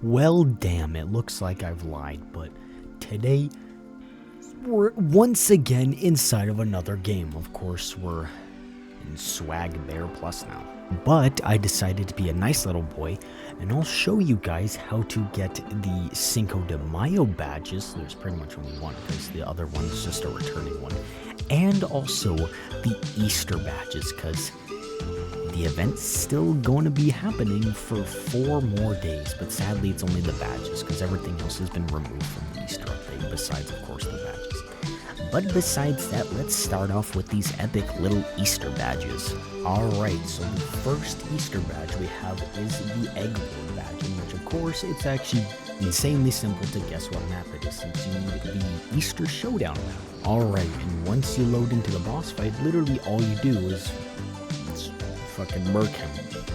Well, damn, it looks like I've lied, but today we're once again inside of another game. Of course, we're in Swag Bear Plus now. But I decided to be a nice little boy, and I'll show you guys how to get the Cinco de Mayo badges. There's pretty much only one, because the other one's just a returning one. And also the Easter badges, because the event's still going to be happening for 4 more days, but sadly it's only the badges, because everything else has been removed from the Easter update, besides, of course, the badges. But besides that, let's start off with these epic little Easter badges. Alright, so the first Easter badge we have is the Egg Lord badge, in which, of course, it's actually insanely simple to guess what map it is, since you need the Easter Showdown map. Alright, and once you load into the boss fight, literally all you do is fucking murk him,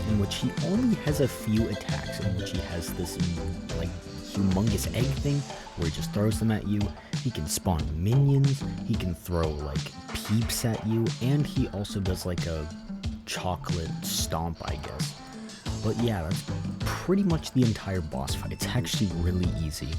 in which he only has a few attacks, in which he has this, like, humongous egg thing, where he just throws them at you. He can spawn minions, he can throw, like, peeps at you, and he also does, like, a chocolate stomp, I guess. But yeah, that's pretty much the entire boss fight. It's actually really easy.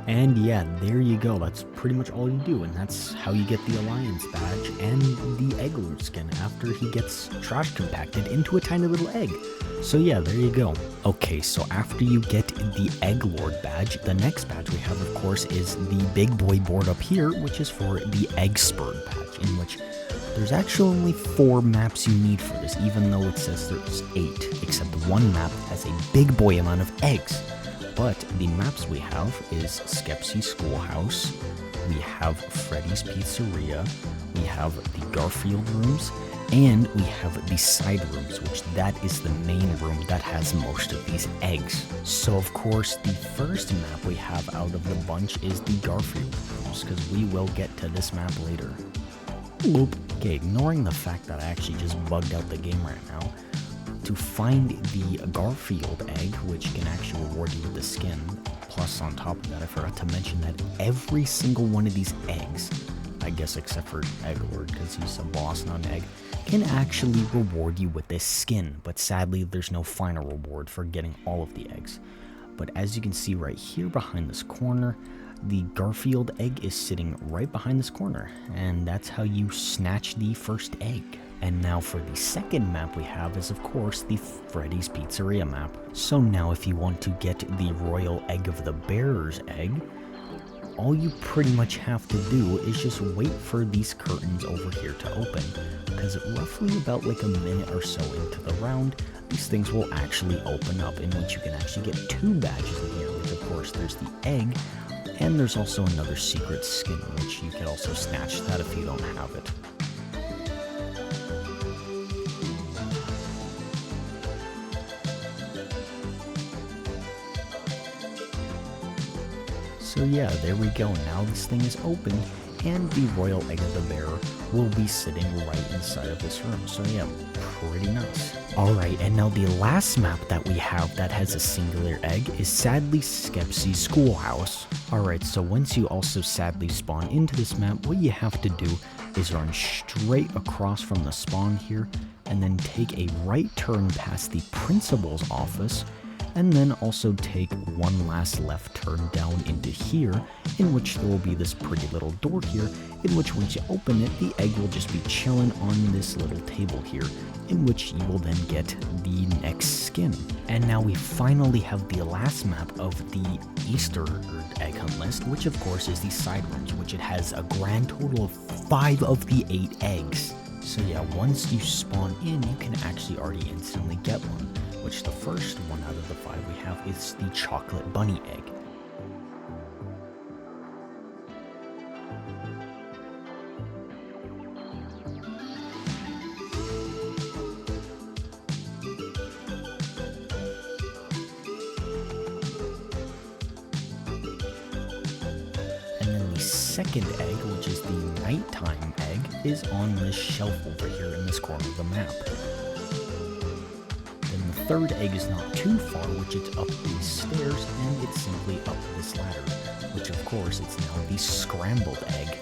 And yeah, there you go, that's pretty much all you do, and that's how you get the Alliance badge and the Egg Lord skin after he gets trash compacted into a tiny little egg. So yeah, there you go. Okay, so after you get the Egg Lord badge, the next badge we have, of course, is the big boy board up here, which is for the EGGSPERT badge, in which there's actually only 4 maps you need for this, even though it says there's 8, except one map has a big boy amount of eggs. But the maps we have is Skepsy Schoolhouse, we have Freddy's Pizzeria, we have the Garfield rooms, and we have the side rooms, which that is the main room that has most of these eggs. So of course, the first map we have out of the bunch is the Garfield rooms, because we will get to this map later. Oop. Okay, ignoring the fact that I actually just bugged out the game right now, to find the Garfield egg, which can actually reward you with the skin, plus on top of that, I forgot to mention that every single one of these eggs, I guess except for Egg Lord, because he's a boss, not an egg, can actually reward you with this skin, but sadly there's no final reward for getting all of the eggs. But as you can see right here behind this corner, the Garfield egg is sitting right behind this corner, and that's how you snatch the first egg. And now for the second map we have is, of course, the Freddy's Pizzeria map. So now if you want to get the Royal Egg of the Bearer's egg, all you pretty much have to do is just wait for these curtains over here to open, because roughly about like a minute or so into the round, these things will actually open up, in which you can actually get 2 badges in here, which of course there's the egg, and there's also another secret skin, which you can also snatch that if you don't have it. So yeah, there we go, now this thing is open, and the Royal Egg of the Bearer will be sitting right inside of this room, so yeah, pretty nice. Alright, and now the last map that we have that has a singular egg is sadly Skepsy Schoolhouse. Alright, so once you also sadly spawn into this map, what you have to do is run straight across from the spawn here, and then take a right turn past the principal's office, and then also take one last left turn down into here, in which there will be this pretty little door here, in which once you open it, the egg will just be chilling on this little table here, in which you will then get the next skin. And now we finally have the last map of the Easter egg hunt list, which of course is the side rooms, which it has a grand total of 5 of the 8 eggs. So yeah, once you spawn in, you can actually already instantly get one, which the first one out of the 5 we have is the chocolate bunny egg. second egg, which is the nighttime egg, is on this shelf over here in this corner of the map. Then the third egg is not too far, which it's up these stairs, and it's simply up this ladder, which of course it's now the scrambled egg.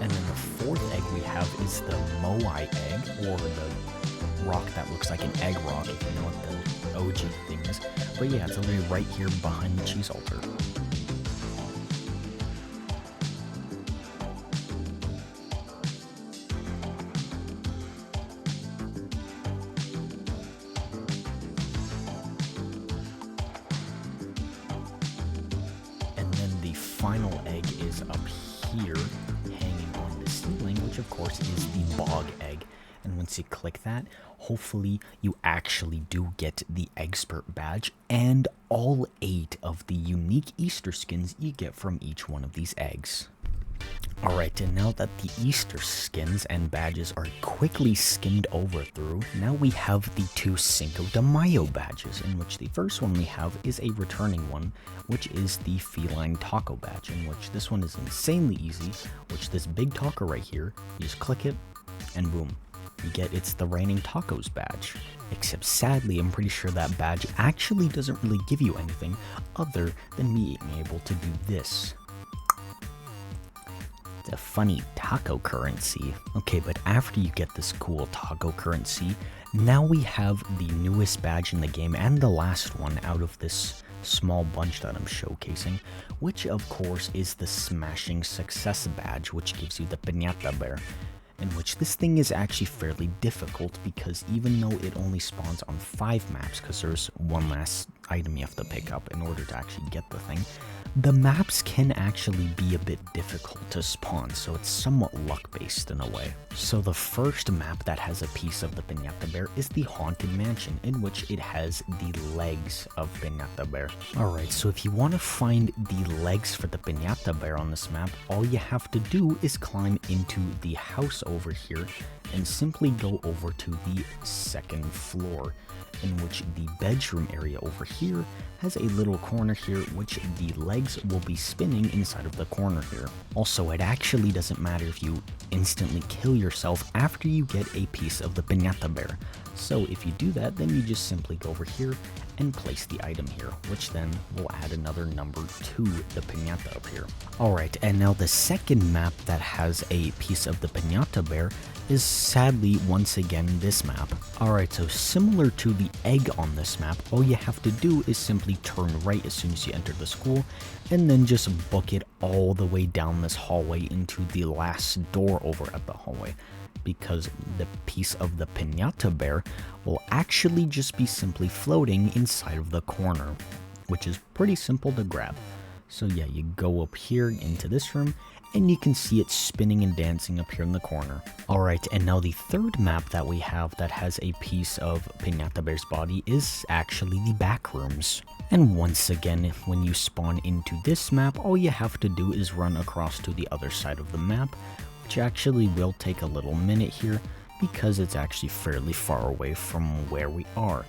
And then the fourth egg we have is the MOAINE egg, or the rock that looks like an egg rock, if you know what the OG thing is. But yeah, it's literally right here behind the cheese altar. And then the final egg is up here, hanging on the ceiling, which of course is the B.O.G.G egg. And once you click that, hopefully you actually do get the EGGSPERT badge and all 8 of the unique Easter skins you get from each one of these eggs. Alright, and now that the Easter skins and badges are quickly skimmed over through, now we have the 2 Cinco de Mayo badges, in which the first one we have is a returning one, which is the Feline taco badge, in which this one is insanely easy, which this big taco right here, you just click it, and boom. You get it's the Raining Tacos badge. Except sadly, I'm pretty sure that badge actually doesn't really give you anything other than me being able to do this. It's a funny taco currency. Okay, but after you get this cool taco currency, now we have the newest badge in the game and the last one out of this small bunch that I'm showcasing, which of course is the Smashing Success badge, which gives you the Piñata bear. In which this thing is actually fairly difficult because even though it only spawns on 5 maps, because there's one last item you have to pick up in order to actually get the thing, the maps can actually be a bit difficult to spawn, so it's somewhat luck-based in a way. So the first map that has a piece of the Piñata bear is the Haunted Mansion, in which it has the legs of Piñata bear. Alright, so if you want to find the legs for the Piñata bear on this map, all you have to do is climb into the house over here and simply go over to the 2nd floor, in which the bedroom area over here has a little corner here which the legs will be spinning inside of the corner here. Also, it actually doesn't matter if you instantly kill yourself after you get a piece of the Piñata bear. So if you do that, then you just simply go over here and place the item here, which then will add another number to the Piñata up here. Alright, and now the second map that has a piece of the Piñata bear is sadly once again this map. Alright, so similar to the egg on this map, all you have to do is simply turn right as soon as you enter the school, and then just book it all the way down this hallway into the last door over at the hallway, because the piece of the Piñata bear will actually just be simply floating inside of the corner, which is pretty simple to grab. So yeah, you go up here into this room, and you can see it spinning and dancing up here in the corner. Alright, and now the third map that we have that has a piece of Piñata bear's body is actually the back rooms. And once again, when you spawn into this map, all you have to do is run across to the other side of the map, which actually will take a little minute here because it's actually fairly far away from where we are.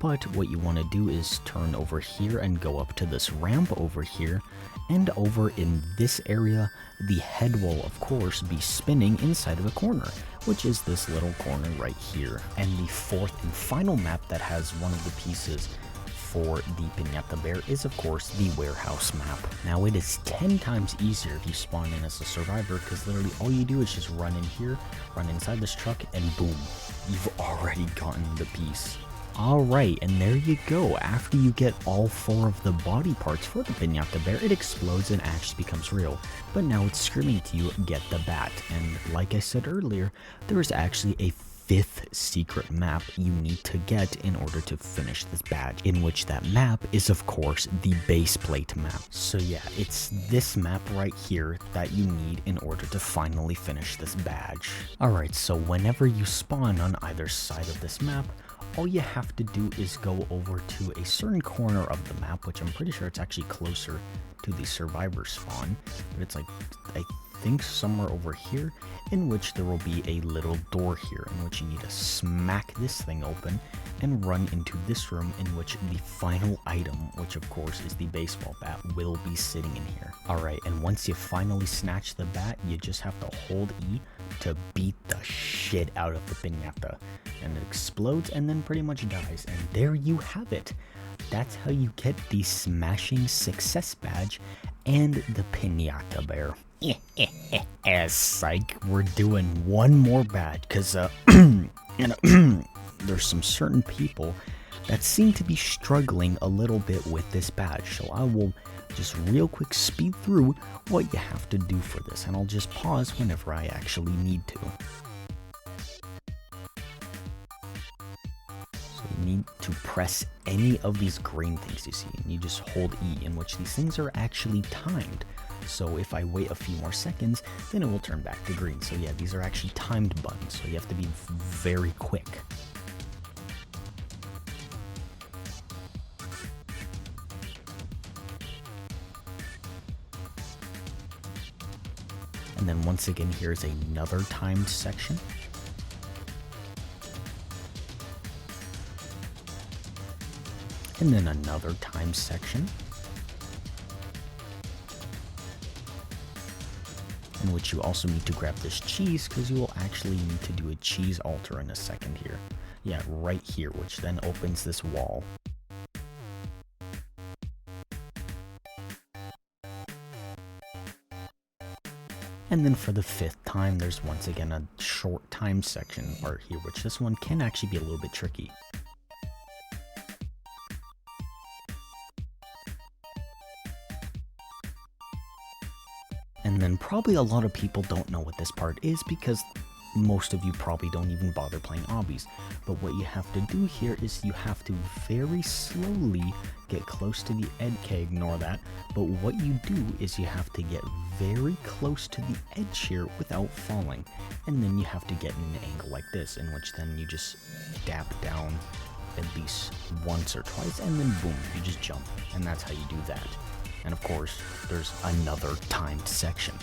But what you want to do is turn over here and go up to this ramp over here, and over in this area, the head will of course be spinning inside of a corner, which is this little corner right here. And the fourth and final map that has one of the pieces for the Piñata bear is of course the warehouse map. Now it is 10 times easier if you spawn in as a survivor, because literally all you do is just run in here, run inside this truck, and boom, you've already gotten the piece. Alright, and there you go. After you get all 4 of the body parts for the Piñata bear, it explodes and actually becomes real. But now it's screaming to you, get the bat. And like I said earlier, there is actually a 5th secret map you need to get in order to finish this badge, in which that map is of course the base plate map. So yeah, it's this map right here that you need in order to finally finish this badge. Alright, so whenever you spawn on either side of this map, all you have to do is go over to a certain corner of the map, which I'm pretty sure it's actually closer to the survivor spawn, but it's like, I think somewhere over here, in which there will be a little door here, in which you need to smack this thing open and run into this room, in which the final item, which of course is the baseball bat, will be sitting in here. Alright, and once you finally snatch the bat, you just have to hold E to beat the shit out of the piñata, and it explodes and then pretty much dies, and there you have it. That's how you get the smashing success badge and the piñata bear. Psych, we're doing one more badge, because there's some certain people that seem to be struggling a little bit with this badge, so I will just real quick speed through what you have to do for this, and I'll just pause whenever I actually need to. So you need to press any of these green things you see, and you just hold E, in which these things are actually timed. So if I wait a few more seconds, then it will turn back to green. So yeah, these are actually timed buttons, so you have to be very quick. And then once again, here's another timed section. And then another timed section, in which you also need to grab this cheese, because you will actually need to do a cheese altar in a second here. Yeah, right here, which then opens this wall. And then for the 5th time, there's once again a short time section right here, which this one can actually be a little bit tricky. And then probably a lot of people don't know what this part is, because most of you probably don't even bother playing obbies. But what you have to do here is you have to very slowly get close to the edge. Okay, ignore that. But what you do is you have to get very close to the edge here without falling. And then you have to get in an angle like this, in which then you just dap down at least once or twice, and then boom, you just jump. And that's how you do that. And of course, there's another timed section.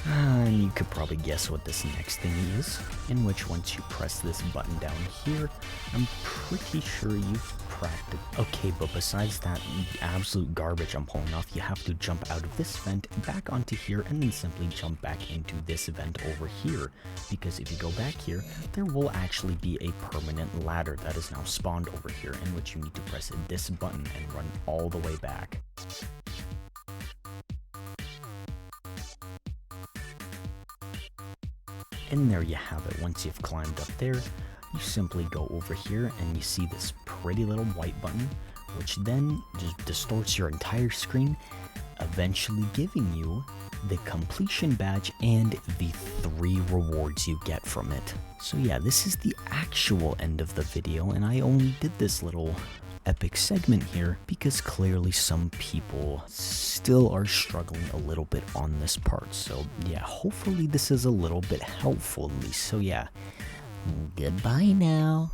And you could probably guess what this next thing is, in which once you press this button down here, I'm pretty sure you've practiced. Okay, but besides that absolute garbage I'm pulling off, you have to jump out of this vent, back onto here, and then simply jump back into this vent over here. Because if you go back here, there will actually be a permanent ladder that is now spawned over here, in which you need to press this button and run all the way back. And there you have it. Once you've climbed up there, you simply go over here and you see this pretty little white button, which then just distorts your entire screen, eventually giving you the completion badge and the 3 rewards you get from it. So yeah, this is the actual end of the video, and I only did this little epic segment here because clearly some people still are struggling a little bit on this part. So yeah, hopefully this is a little bit helpful at least. So yeah, goodbye now.